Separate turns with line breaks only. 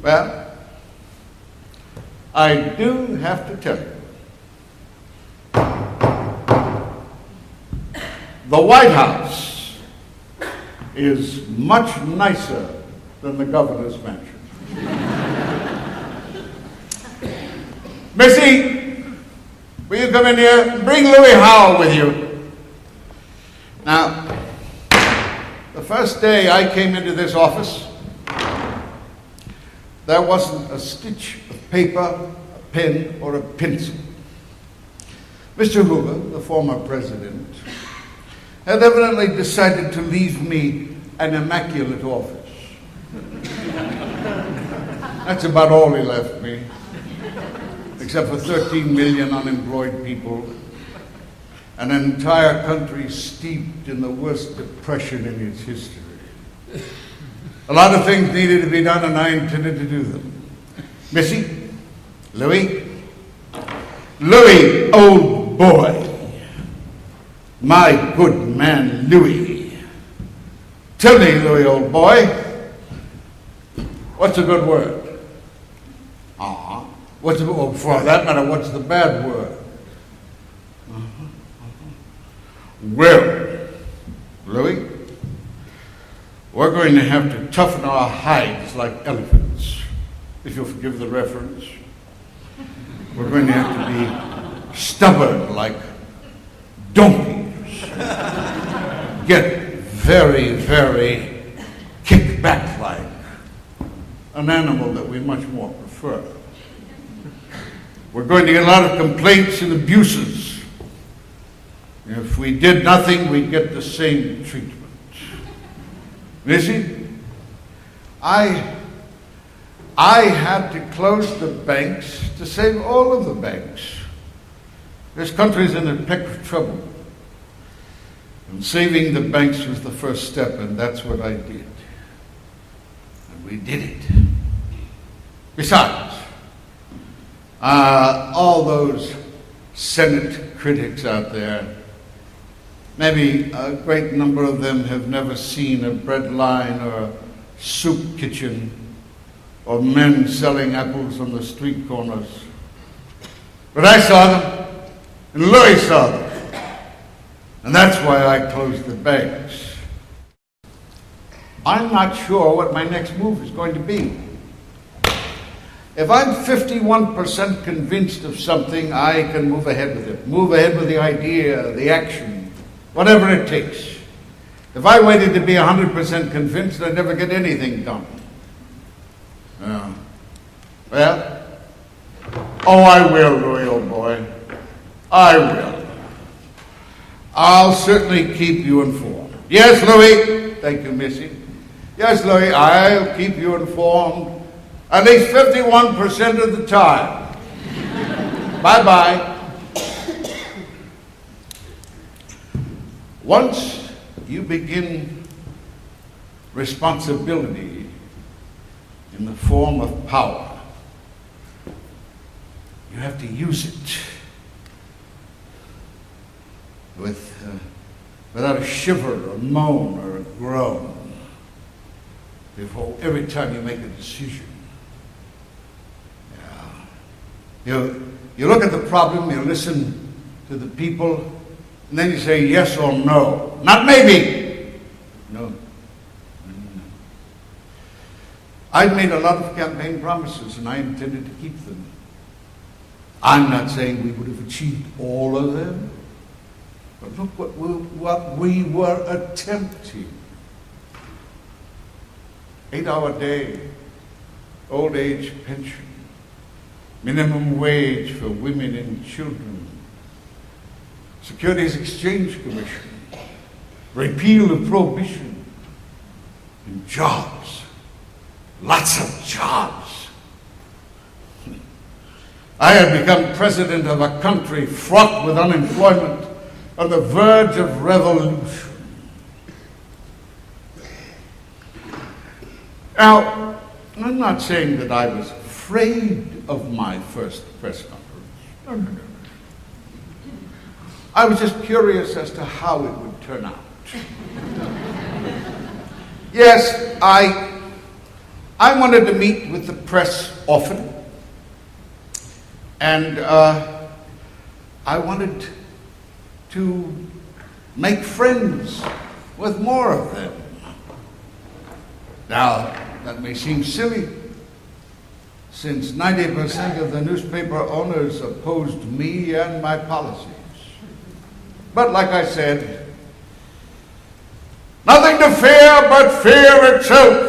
Well, I do have to tell you, the White House is much nicer than the governor's mansion. Missy, will you come in here? Bring Louis Howell with you. Now, the first day I came into this office, there wasn't a stitch of paper, a pen, or a pencil. Mr. Hoover, the former president, had evidently decided to leave me an immaculate office. That's about all he left me, except for 13 million unemployed people, an entire country steeped in the worst depression in its history. A lot of things needed to be done, and I intended to do them. Missy, Louis, old boy, my good man, Louis. Tell me, Louis, old boy, what's a good word? For that matter, what's the bad word? Well, Louis, we're going to have to toughen our hides like elephants, if you'll forgive the reference. We're going to have to be stubborn like donkeys. Get very, very kick back like an animal that we much more prefer. We're going to get a lot of complaints and abuses. If we did nothing, we'd get the same treatment. Missy, I had to close the banks to save all of the banks. This country's in a peck of trouble. And saving the banks was the first step, and that's what I did. And we did it. Besides, all those Senate critics out there, maybe a great number of them have never seen a bread line or a soup kitchen or men selling apples on the street corners. But I saw them, and Louis saw them. And that's why I closed the banks. I'm not sure what my next move is going to be. If I'm 51% convinced of something, I can move ahead with it. Move ahead with the idea, the action, whatever it takes. If I waited to be 100% convinced, I'd never get anything done. Well, I will, Louis, old boy. I will. I'll certainly keep you informed. Yes, Louis. Thank you, Missy. Yes, Louis, I'll keep you informed at least 51% of the time. Bye-bye. Once you begin responsibility in the form of power, you have to use it without a shiver, a moan, or a groan before every time you make a decision. You look at the problem, you listen to the people, and then you say yes or no. Not maybe. No. I've made a lot of campaign promises, and I intended to keep them. I'm not saying we would have achieved all of them, but look what we were attempting. 8-hour day, old age pension, minimum wage for women and children, Securities Exchange Commission, repeal of prohibition, and jobs, lots of jobs. I had become president of a country fraught with unemployment, on the verge of revolution. Now, I'm not saying that I was afraid of my first press conference. No. I was just curious as to how it would turn out. Yes, I wanted to meet with the press often, and I wanted to make friends with more of them. Now, that may seem silly, since 90% of the newspaper owners opposed me and my policies. But like I said, nothing to fear but fear itself.